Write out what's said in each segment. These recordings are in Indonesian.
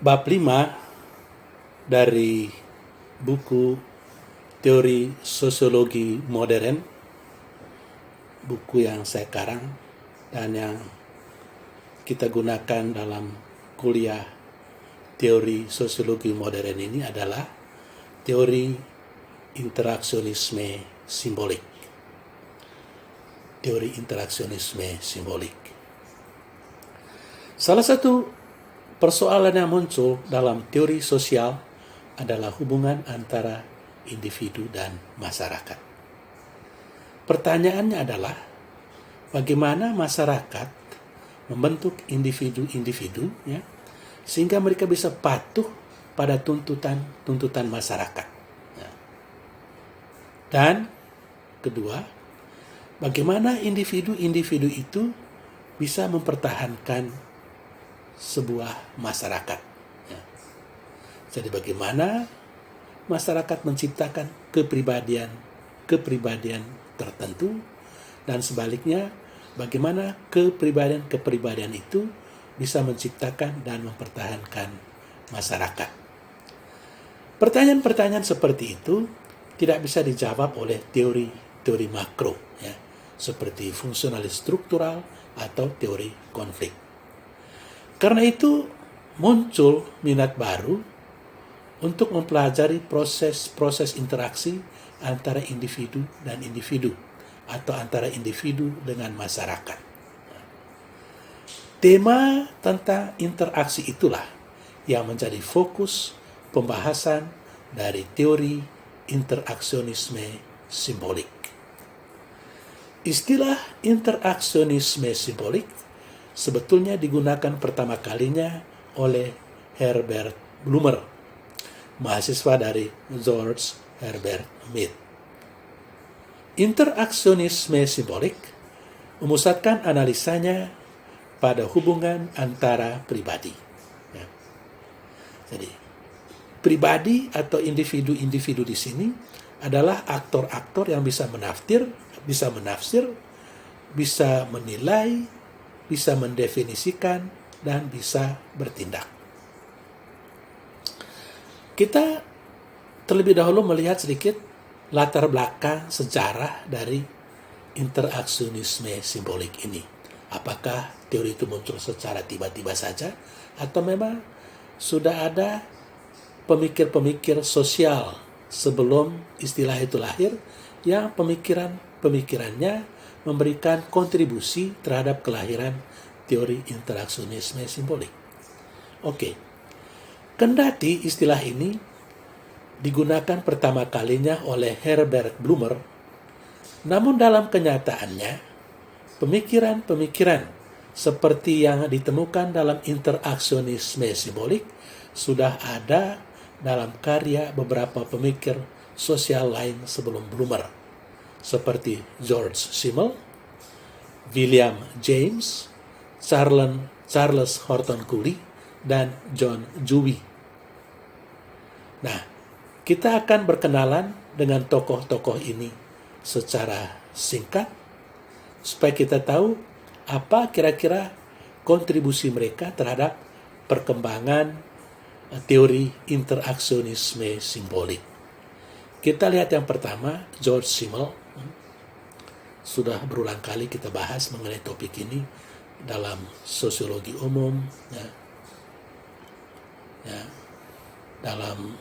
Bab 5 dari buku Teori Sosiologi Modern, buku yang saya karang dan yang kita gunakan dalam kuliah Teori Sosiologi Modern ini adalah teori interaksionisme simbolik. Teori interaksionisme simbolik. Salah satu persoalan yang muncul dalam teori sosial adalah hubungan antara individu dan masyarakat. Pertanyaannya adalah, bagaimana masyarakat membentuk individu-individu sehingga mereka bisa patuh pada tuntutan masyarakat. Dan kedua, bagaimana individu-individu itu bisa mempertahankan sebuah masyarakat. Jadi bagaimana masyarakat menciptakan kepribadian tertentu, dan sebaliknya bagaimana kepribadian itu bisa menciptakan dan mempertahankan masyarakat. Pertanyaan-pertanyaan seperti itu tidak bisa dijawab oleh teori makro, seperti fungsionalis struktural atau teori konflik. Karena itu muncul minat baru untuk mempelajari proses interaksi antara individu dan individu atau antara individu dengan masyarakat. Tema tentang interaksi itulah yang menjadi fokus pembahasan dari teori interaksionisme simbolik. Istilah interaksionisme simbolik sebetulnya digunakan pertama kalinya oleh Herbert Blumer, mahasiswa dari George Herbert Mead. Interaksionisme simbolik memusatkan analisanya pada hubungan antara pribadi. Jadi, pribadi atau individu-individu di sini adalah aktor-aktor yang bisa menafsir, bisa menilai, bisa mendefinisikan, dan bisa bertindak. Kita terlebih dahulu melihat sedikit latar belakang sejarah dari interaksionisme simbolik ini. Apakah teori itu muncul secara tiba-tiba saja, atau memang sudah ada pemikir-pemikir sosial sebelum istilah itu lahir yang pemikirannya memberikan kontribusi terhadap kelahiran teori interaksionisme simbolik. Oke. Kendati istilah ini digunakan pertama kalinya oleh Herbert Blumer, namun dalam kenyataannya, pemikiran-pemikiran seperti yang ditemukan dalam interaksionisme simbolik sudah ada dalam karya beberapa pemikir sosial lain sebelum Blumer, seperti George Simmel, William James, Charles Horton Cooley, dan John Dewey. Nah, kita akan berkenalan dengan tokoh-tokoh ini secara singkat supaya kita tahu apa kira-kira kontribusi mereka terhadap perkembangan teori interaksionisme simbolik. Kita lihat yang pertama, George Simmel. Sudah berulang kali kita bahas mengenai topik ini dalam sosiologi umum, dalam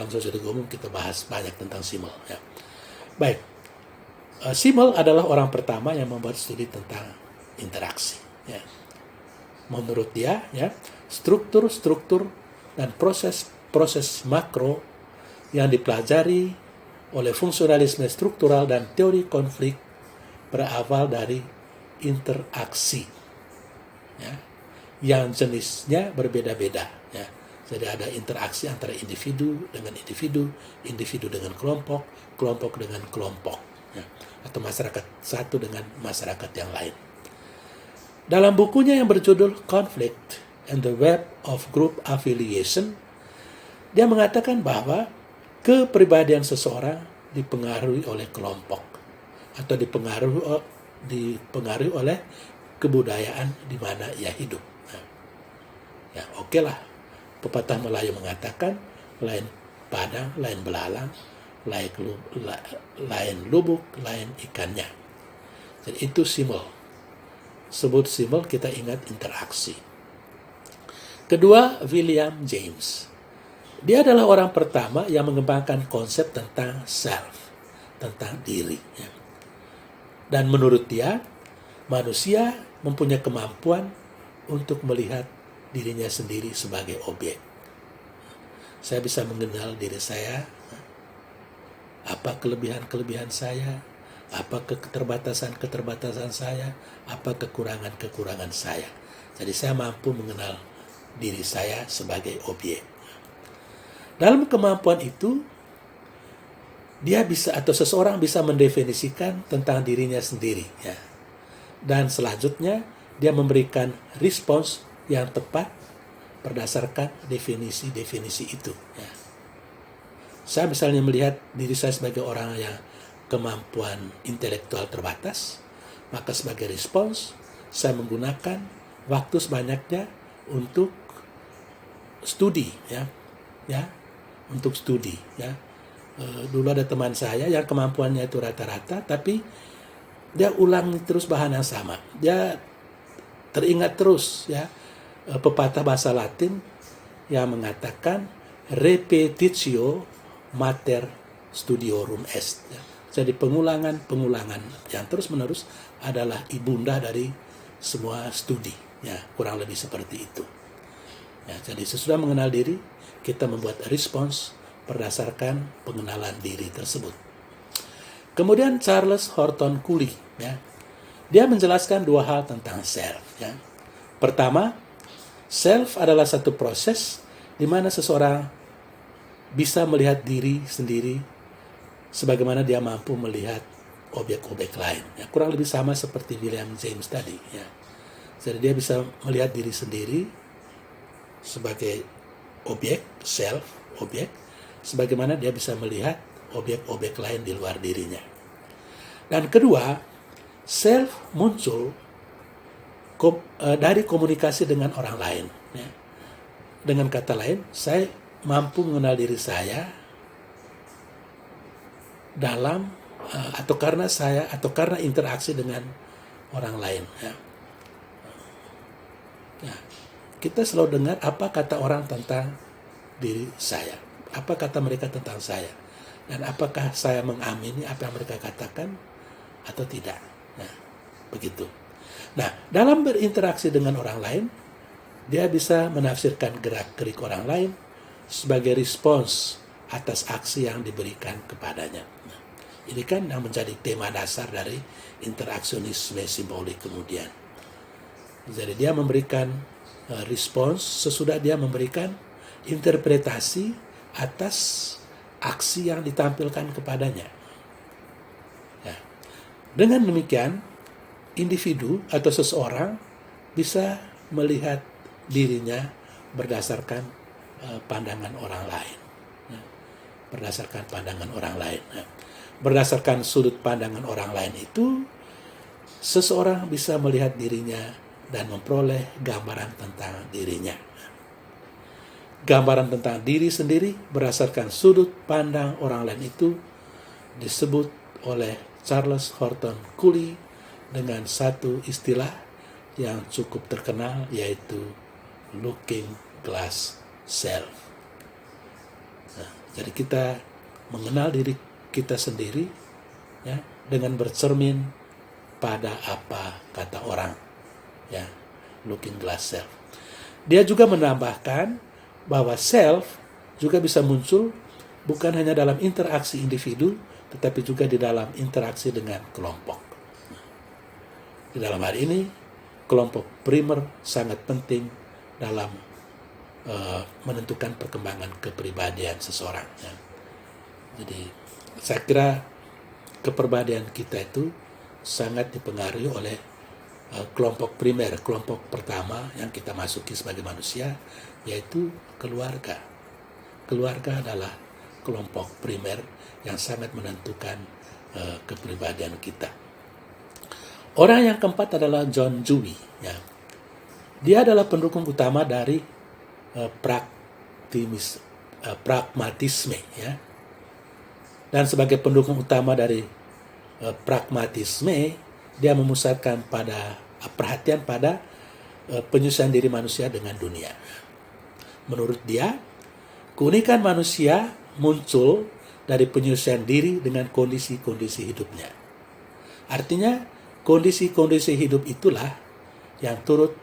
sosiologi umum kita bahas banyak tentang Simmel. Baik, Simmel adalah orang pertama yang membuat studi tentang interaksi. Menurut dia, struktur-struktur dan proses makro yang dipelajari oleh fungsionalisme struktural dan teori konflik berawal dari interaksi, yang jenisnya berbeda-beda. Jadi ada interaksi antara individu dengan individu, individu dengan kelompok, kelompok dengan kelompok, atau masyarakat satu dengan masyarakat yang lain. Dalam bukunya yang berjudul Conflict and the Web of Group Affiliation, dia mengatakan bahwa kepribadian seseorang dipengaruhi oleh kelompok atau dipengaruhi oleh kebudayaan di mana ia hidup. Ya, oke lah. Pepatah Melayu mengatakan lain padang, lain belalang, lain lubuk, lain ikannya. Jadi itu simbol. Sebut simbol, kita ingat interaksi. Kedua, William James. Dia adalah orang pertama yang mengembangkan konsep tentang self, tentang diri. Ya. Dan menurut dia, manusia mempunyai kemampuan untuk melihat dirinya sendiri sebagai objek. Saya bisa mengenal diri saya, apa kelebihan-kelebihan saya, apa keterbatasan-keterbatasan saya, apa kekurangan-kekurangan saya. Jadi saya mampu mengenal diri saya sebagai objek. Dalam kemampuan itu, dia bisa atau seseorang bisa mendefinisikan tentang dirinya sendiri. Ya. Dan selanjutnya, dia memberikan respons yang tepat berdasarkan definisi-definisi itu. Ya. Saya misalnya melihat diri saya sebagai orang yang kemampuan intelektual terbatas, maka sebagai respons, saya menggunakan waktu sebanyaknya untuk studi, untuk studi. Ya. Dulu ada teman saya yang kemampuannya itu rata-rata, tapi dia ulang terus bahan yang sama. Dia teringat terus, ya, pepatah bahasa Latin yang mengatakan repetitio mater studiorum est. Ya. Jadi pengulangan yang terus-menerus adalah ibunda dari semua studi. Ya, kurang lebih seperti itu. Ya, jadi sesudah mengenal diri, kita membuat respons berdasarkan pengenalan diri tersebut. Kemudian Charles Horton Cooley, ya, dia menjelaskan dua hal tentang self. Ya. Pertama, self adalah satu proses di mana seseorang bisa melihat diri sendiri sebagaimana dia mampu melihat objek-objek lain. Ya, kurang lebih sama seperti William James tadi. Ya. Jadi dia bisa melihat diri sendiri sebagai objek, self, objek, sebagaimana dia bisa melihat objek-objek lain di luar dirinya. Dan kedua, self muncul dari komunikasi dengan orang lain. Ya. Dengan kata lain, saya mampu mengenal diri saya dalam atau karena interaksi dengan orang lain. Ya. Ya. Kita selalu dengar apa kata orang tentang diri saya, apa kata mereka tentang saya, dan apakah saya mengamini apa yang mereka katakan atau tidak. Nah, begitu. Nah, dalam berinteraksi dengan orang lain, dia bisa menafsirkan gerak-gerik orang lain sebagai respons atas aksi yang diberikan kepadanya. Nah, ini kan yang menjadi tema dasar dari interaksionisme simbolik kemudian. Jadi dia memberikan respons sesudah dia memberikan interpretasi atas aksi yang ditampilkan kepadanya. Ya. Dengan demikian, individu atau seseorang bisa melihat dirinya berdasarkan pandangan orang lain. Ya. Berdasarkan pandangan orang lain. Ya. Berdasarkan sudut pandangan orang lain itu, seseorang bisa melihat dirinya dan memperoleh gambaran tentang dirinya. Gambaran tentang diri sendiri berdasarkan sudut pandang orang lain itu disebut oleh Charles Horton Cooley dengan satu istilah yang cukup terkenal, yaitu looking glass self. Nah, jadi kita mengenal diri kita sendiri, ya, dengan bercermin pada apa kata orang. Ya, looking glass self. Dia juga menambahkan bahwa self juga bisa muncul bukan hanya dalam interaksi individu, tetapi juga di dalam interaksi dengan kelompok. Di dalam hal ini, kelompok primer sangat penting dalam menentukan perkembangan kepribadian seseorang. Ya. Jadi, saya kira kepribadian kita itu sangat dipengaruhi oleh kelompok primer, kelompok pertama yang kita masuki sebagai manusia, yaitu keluarga. Keluarga adalah kelompok primer yang sangat menentukan kepribadian kita. Orang yang keempat adalah John Dewey. Ya. Dia adalah pendukung utama dari pragmatisme, ya. Dan sebagai pendukung utama dari pragmatisme, dia memusatkan perhatian pada penyesuaian diri manusia dengan dunia. Menurut dia, keunikan manusia muncul dari penyesuaian diri dengan kondisi-kondisi hidupnya. Artinya, kondisi-kondisi hidup itulah yang turut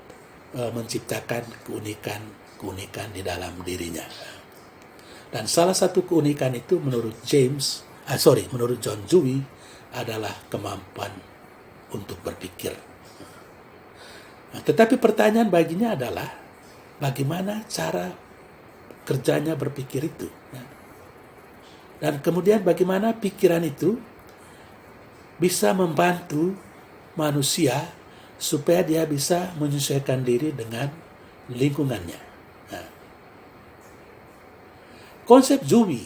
menciptakan keunikan di dalam dirinya. Dan salah satu keunikan itu menurut menurut John Dewey adalah kemampuan untuk berpikir. Nah, tetapi pertanyaan baginya adalah bagaimana cara kerjanya berpikir itu, ya? Dan kemudian bagaimana pikiran itu bisa membantu manusia supaya dia bisa menyesuaikan diri dengan lingkungannya. Nah, konsep Dewey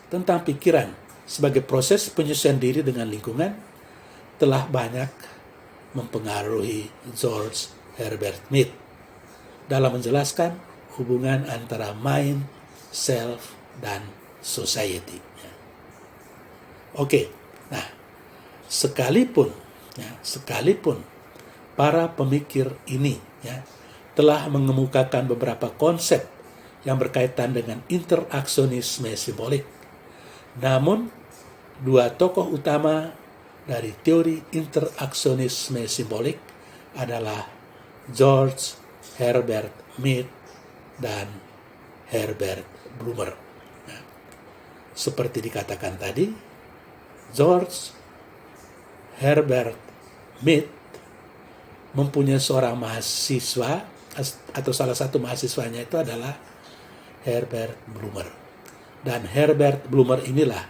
tentang pikiran sebagai proses penyesuaian diri dengan lingkungan telah banyak mempengaruhi George Herbert Mead dalam menjelaskan hubungan antara mind, self, dan society. Oke, nah sekalipun para pemikir ini, ya, telah mengemukakan beberapa konsep yang berkaitan dengan interaksionisme simbolik, namun dua tokoh utama dari teori interaksionisme simbolik adalah George Herbert Mead dan Herbert Blumer. Nah, seperti dikatakan tadi, George Herbert Mead mempunyai seorang mahasiswa, atau salah satu mahasiswanya itu adalah Herbert Blumer. Dan Herbert Blumer inilah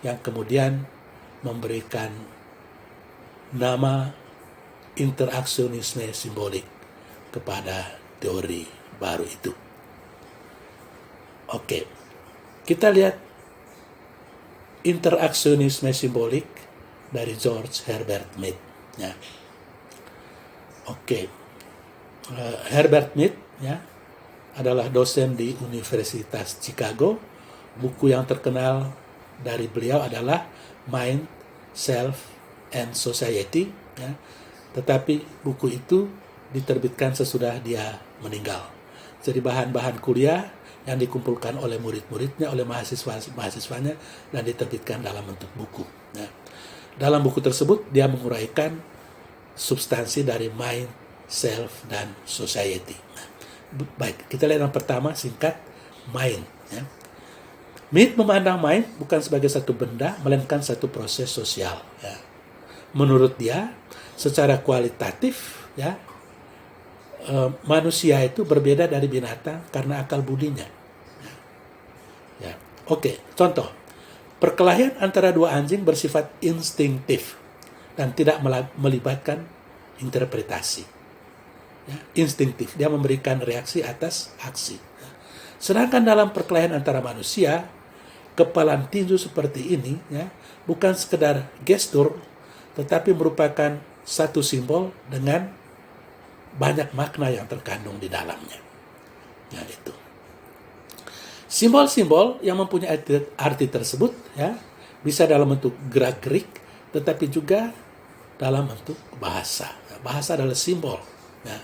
yang kemudian memberikan nama interaksionisme simbolik kepada teori baru itu. Oke, kita lihat interaksionisme simbolik dari George Herbert Mead, ya. Oke, Herbert Mead, ya, adalah dosen di Universitas Chicago. Buku yang terkenal dari beliau adalah Mind, Self, and Society, ya. Tetapi buku itu diterbitkan sesudah dia meninggal. Jadi bahan-bahan kuliah yang dikumpulkan oleh murid-muridnya, oleh mahasiswanya, dan diterbitkan dalam bentuk buku. Nah, dalam buku tersebut dia menguraikan substansi dari mind, self, dan society. Nah, baik, kita lihat yang pertama singkat, mind. Ya. Mead memandang mind bukan sebagai satu benda, melainkan satu proses sosial. Ya. Menurut dia, secara kualitatif, ya, manusia itu berbeda dari binatang karena akal budinya. Ya. Oke, contoh. Perkelahian antara dua anjing bersifat instinktif dan tidak melibatkan interpretasi. Ya, instinktif, dia memberikan reaksi atas aksi. Sedangkan dalam perkelahian antara manusia, kepalan tinju seperti ini, ya, bukan sekedar gestur, tetapi merupakan satu simbol dengan banyak makna yang terkandung di dalamnya. Ya, itu. Simbol-simbol yang mempunyai arti tersebut, ya, bisa dalam bentuk gerak-gerik, tetapi juga dalam bentuk bahasa. Bahasa adalah simbol. Ya.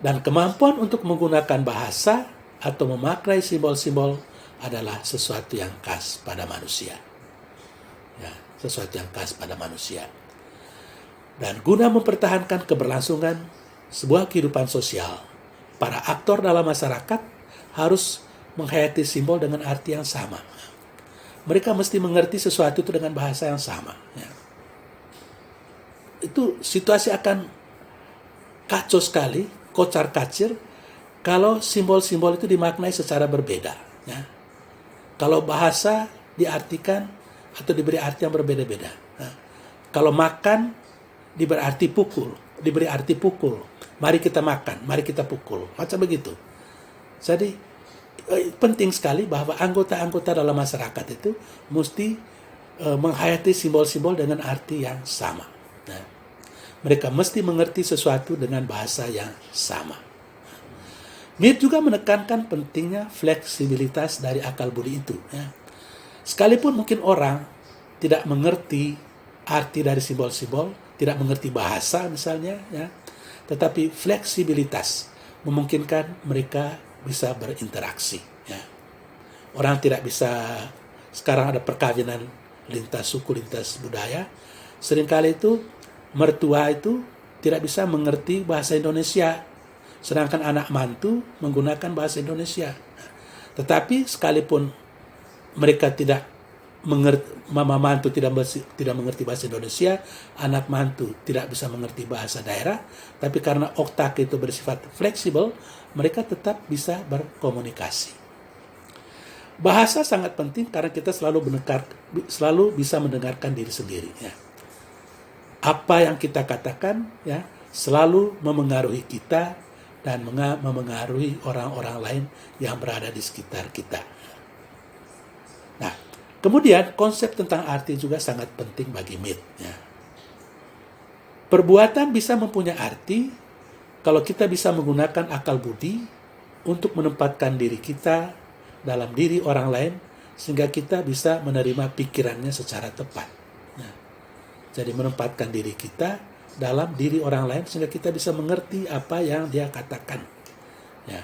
Dan kemampuan untuk menggunakan bahasa atau memaknai simbol-simbol adalah sesuatu yang khas pada manusia. Ya, sesuatu yang khas pada manusia. Dan guna mempertahankan keberlangsungan sebuah kehidupan sosial, para aktor dalam masyarakat harus menghayati simbol dengan arti yang sama. Mereka mesti mengerti sesuatu itu dengan bahasa yang sama. Ya. Itu situasi akan kacau sekali, kocar-kacir, kalau simbol-simbol itu dimaknai secara berbeda. Ya. Kalau bahasa diartikan atau diberi arti yang berbeda-beda. Ya. Kalau makan diberi arti pukul. Mari kita makan, mari kita pukul. Macam begitu. Jadi penting sekali bahwa anggota-anggota dalam masyarakat itu mesti menghayati simbol-simbol dengan arti yang sama. Nah, mereka mesti mengerti sesuatu dengan bahasa yang sama. Mead juga menekankan pentingnya fleksibilitas dari akal budi itu. Ya. Sekalipun mungkin orang tidak mengerti arti dari simbol-simbol, tidak mengerti bahasa misalnya, ya, tetapi fleksibilitas memungkinkan mereka bisa berinteraksi. Ya. Orang tidak bisa, sekarang ada perkawinan lintas suku, lintas budaya, seringkali itu mertua itu tidak bisa mengerti bahasa Indonesia, sedangkan anak mantu menggunakan bahasa Indonesia. Tetapi sekalipun mereka tidak mengerti, mama mantu tidak mengerti bahasa Indonesia, anak mantu tidak bisa mengerti bahasa daerah, tapi karena otak itu bersifat fleksibel, mereka tetap bisa berkomunikasi. Bahasa sangat penting karena kita selalu bisa mendengarkan diri sendiri. Ya. Apa yang kita katakan, ya, selalu memengaruhi kita dan memengaruhi orang-orang lain yang berada di sekitar kita. Nah, kemudian konsep tentang arti juga sangat penting bagi Mead. Ya. Perbuatan bisa mempunyai arti kalau kita bisa menggunakan akal budi untuk menempatkan diri kita dalam diri orang lain sehingga kita bisa menerima pikirannya secara tepat. Nah, jadi menempatkan diri kita dalam diri orang lain sehingga kita bisa mengerti apa yang dia katakan. Ya.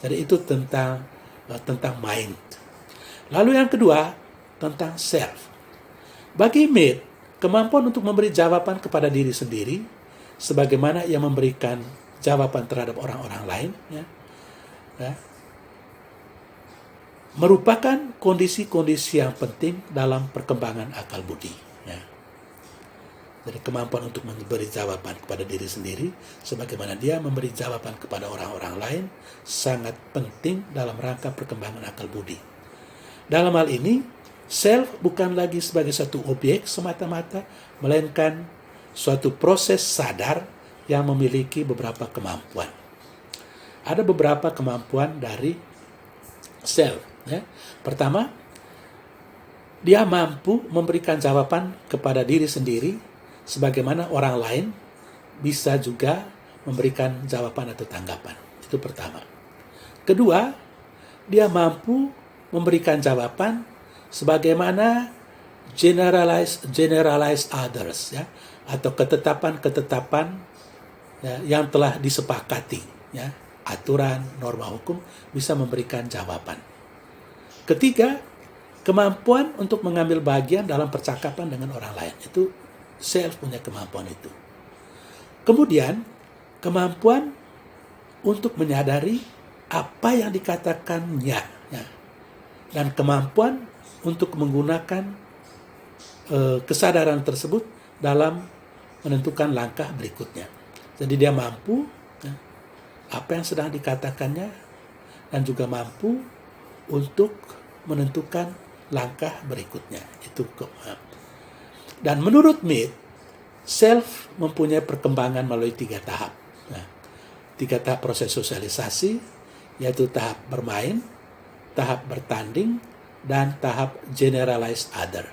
Jadi itu tentang mind. Lalu yang kedua, tentang self. Bagi Mead, kemampuan untuk memberi jawaban kepada diri sendiri, sebagaimana ia memberikan jawaban terhadap orang-orang lain, ya, merupakan kondisi-kondisi yang penting dalam perkembangan akal budi. Ya. Jadi kemampuan untuk memberi jawaban kepada diri sendiri, sebagaimana dia memberi jawaban kepada orang-orang lain, sangat penting dalam rangka perkembangan akal budi. Dalam hal ini, self bukan lagi sebagai satu objek semata-mata, melainkan suatu proses sadar yang memiliki beberapa kemampuan. Ada beberapa kemampuan dari self. Ya. Pertama, dia mampu memberikan jawaban kepada diri sendiri, sebagaimana orang lain bisa juga memberikan jawaban atau tanggapan. Itu pertama. Kedua, dia mampu memberikan jawaban sebagaimana generalize others, ya, atau ketetapan-ketetapan, ya, yang telah disepakati, ya, aturan, norma hukum, bisa memberikan jawaban. Ketiga, kemampuan untuk mengambil bagian dalam percakapan dengan orang lain. Itu self punya kemampuan itu. Kemudian, kemampuan untuk menyadari apa yang dikatakannya, ya, dan kemampuan untuk menggunakan kesadaran tersebut dalam menentukan langkah berikutnya. Jadi dia mampu, ya, apa yang sedang dikatakannya, dan juga mampu untuk menentukan langkah berikutnya. Itu dan menurut Mead, self mempunyai perkembangan melalui 3 tahap. Nah, 3 tahap proses sosialisasi, yaitu tahap bermain, tahap bertanding, dan tahap generalize other.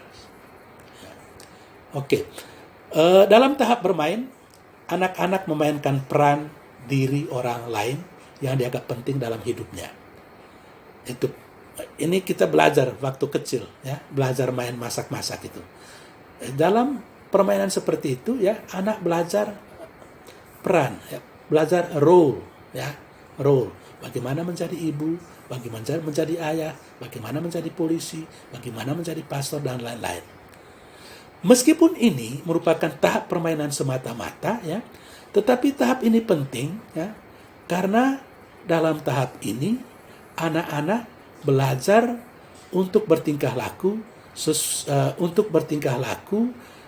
Oke. Dalam tahap bermain, anak-anak memainkan peran diri orang lain yang dianggap penting dalam hidupnya. Ini kita belajar waktu kecil, ya, belajar main masak-masak itu. Dalam permainan seperti itu, ya, anak belajar peran, ya, belajar role, ya, role. Bagaimana menjadi ibu, bagaimana menjadi ayah, bagaimana menjadi polisi, bagaimana menjadi pastor, dan lain-lain. Meskipun ini merupakan tahap permainan semata-mata, ya, tetapi tahap ini penting, ya, karena dalam tahap ini anak-anak belajar untuk bertingkah laku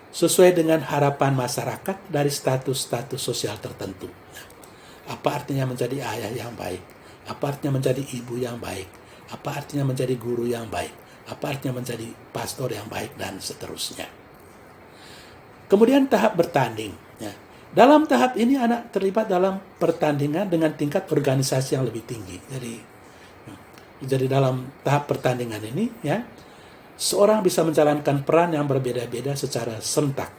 sesuai dengan harapan masyarakat dari status-status sosial tertentu. Apa artinya menjadi ayah yang baik? Apa artinya menjadi ibu yang baik? Apa artinya menjadi guru yang baik? Apa artinya menjadi pastor yang baik, dan seterusnya. Kemudian tahap bertanding. Ya. Dalam tahap ini anak terlibat dalam pertandingan dengan tingkat organisasi yang lebih tinggi. Jadi dalam tahap pertandingan ini, ya, seorang bisa menjalankan peran yang berbeda-beda secara serentak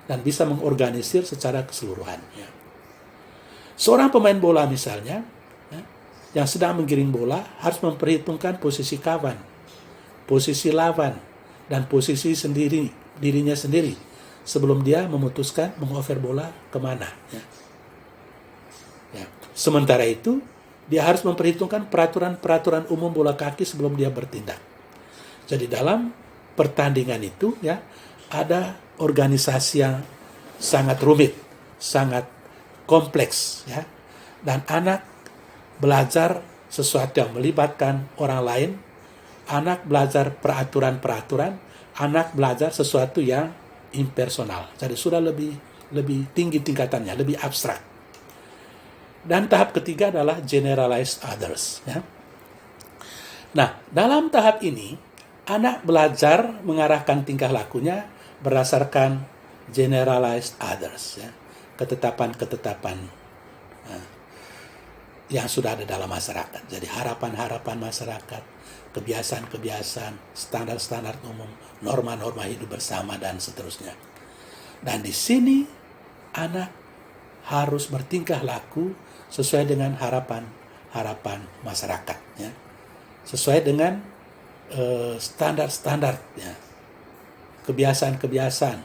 dan bisa mengorganisir secara keseluruhan. Ya. Seorang pemain bola misalnya, ya, yang sedang menggiring bola harus memperhitungkan posisi kawan, posisi lawan, dan posisi dirinya sendiri sebelum dia memutuskan mengover bola kemana. Sementara itu, dia harus memperhitungkan peraturan-peraturan umum bola kaki sebelum dia bertindak. Jadi dalam pertandingan itu ada organisasi yang sangat rumit, sangat kompleks dan anak belajar sesuatu yang melibatkan orang lain, anak belajar peraturan-peraturan, anak belajar sesuatu yang impersonal. Jadi sudah lebih tinggi tingkatannya, lebih abstrak. Dan tahap ketiga adalah generalized others. Nah, dalam tahap ini, anak belajar mengarahkan tingkah lakunya berdasarkan generalized others. Ketetapan-ketetapan yang sudah ada dalam masyarakat. Jadi harapan-harapan masyarakat, kebiasaan-kebiasaan, standar-standar umum, norma-norma hidup bersama, dan seterusnya. Dan di sini, anak harus bertingkah laku sesuai dengan harapan masyarakat, sesuai dengan standar-standar, kebiasaan-kebiasaan,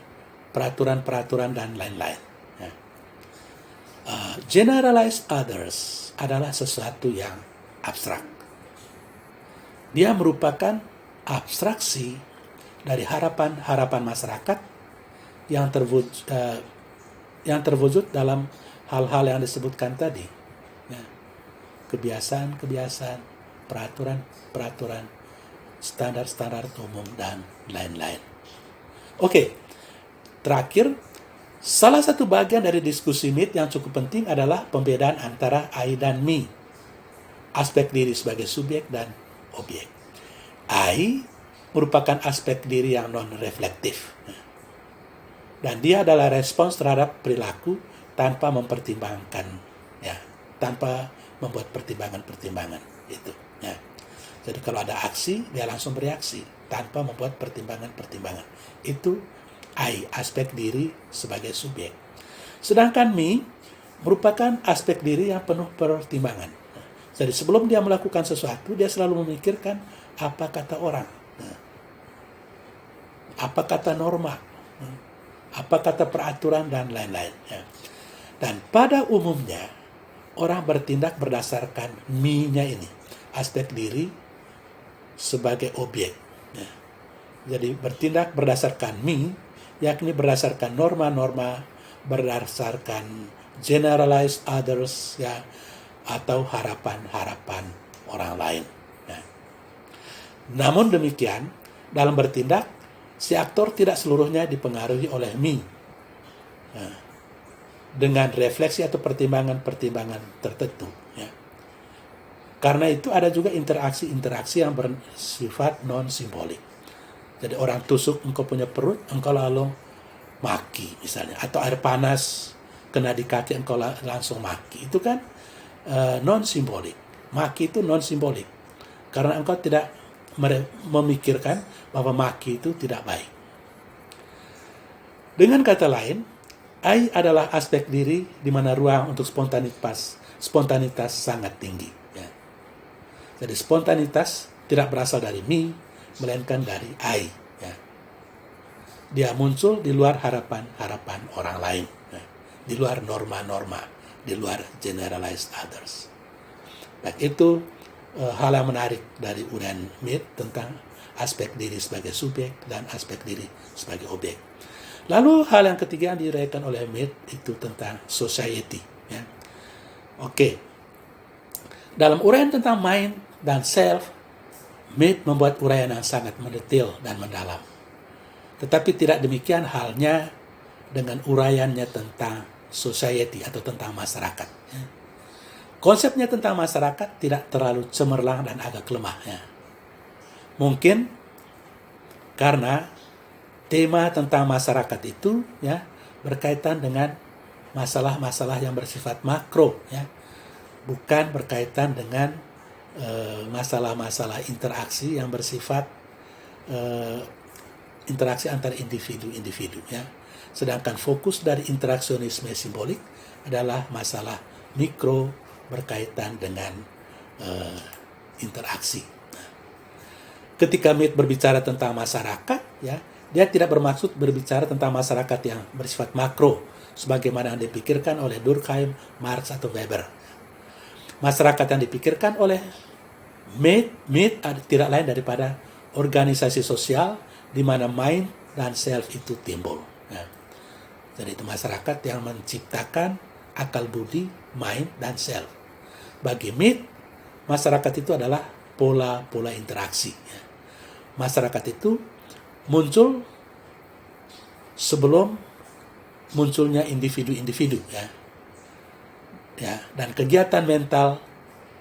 peraturan-peraturan, dan lain-lain. Generalized others adalah sesuatu yang abstrak. Dia merupakan abstraksi dari harapan-harapan masyarakat yang terwujud dalam hal-hal yang disebutkan tadi. Kebiasaan-kebiasaan, peraturan-peraturan, standar-standar umum, dan lain-lain. Oke, terakhir, salah satu bagian dari diskusi Mead yang cukup penting adalah pembedaan antara I dan me, aspek diri sebagai subjek dan objek. I merupakan aspek diri yang non-reflektif, dan dia adalah respons terhadap perilaku tanpa mempertimbangkan, tanpa membuat pertimbangan-pertimbangan itu. Jadi kalau ada aksi, dia langsung bereaksi tanpa membuat pertimbangan-pertimbangan. Itu I, aspek diri sebagai subjek. Sedangkan me merupakan aspek diri yang penuh pertimbangan. Jadi sebelum dia melakukan sesuatu, dia selalu memikirkan apa kata orang, apa kata norma, apa kata peraturan, dan lain-lain. Dan pada umumnya, orang bertindak berdasarkan me-nya ini, aspek diri sebagai objek. Jadi bertindak berdasarkan me, yakni berdasarkan norma-norma, berdasarkan generalized others, atau harapan-harapan orang lain. Namun demikian, dalam bertindak, si aktor tidak seluruhnya dipengaruhi oleh me, dengan refleksi atau pertimbangan-pertimbangan tertentu. Karena itu ada juga interaksi-interaksi yang bersifat non-simbolik. Jadi orang tusuk engkau punya perut, engkau lalu maki misalnya. Atau air panas kena di kaki, engkau langsung maki. Itu kan non-simbolik. Maki itu non-simbolik. Karena engkau tidak memikirkan bahwa maki itu tidak baik. Dengan kata lain, I adalah aspek diri di mana ruang untuk spontanitas sangat tinggi. Jadi spontanitas tidak berasal dari me, melainkan dari I. Dia muncul di luar harapan-harapan orang lain, di luar norma-norma, di luar generalized others. Dan itu hal yang menarik dari uraian Mead tentang aspek diri sebagai subjek dan aspek diri sebagai objek. Lalu hal yang ketiga yang diuraikan oleh Mead itu tentang society. Oke. Dalam uraian tentang mind dan self, Mead membuat uraian yang sangat mendetail dan mendalam. Tetapi tidak demikian halnya dengan uraiannya tentang society atau tentang masyarakat. Konsepnya tentang masyarakat tidak terlalu cemerlang dan agak lemah. Mungkin karena tema tentang masyarakat itu berkaitan dengan masalah-masalah yang bersifat makro, bukan berkaitan dengan masalah-masalah interaksi yang bersifat interaksi antar individu-individu. Sedangkan fokus dari interaksionisme simbolik adalah masalah mikro berkaitan dengan interaksi. Ketika Mead berbicara tentang masyarakat, ya, dia tidak bermaksud berbicara tentang masyarakat yang bersifat makro, sebagaimana yang dipikirkan oleh Durkheim, Marx, atau Weber. Masyarakat yang dipikirkan oleh Mead tidak lain daripada organisasi sosial di mana mind dan self itu timbul. Ya. Jadi itu masyarakat yang menciptakan akal budi, mind, dan self. Bagi Mead, masyarakat itu adalah pola-pola interaksi. Ya. Masyarakat itu muncul sebelum munculnya individu-individu, ya. Ya, dan kegiatan mental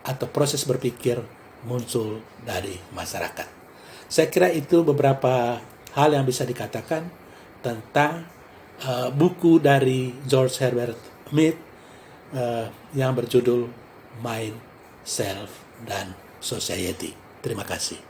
atau proses berpikir muncul dari masyarakat. Saya kira itu beberapa hal yang bisa dikatakan tentang buku dari George Herbert Mead yang berjudul Mind, Self, dan Society. Terima kasih.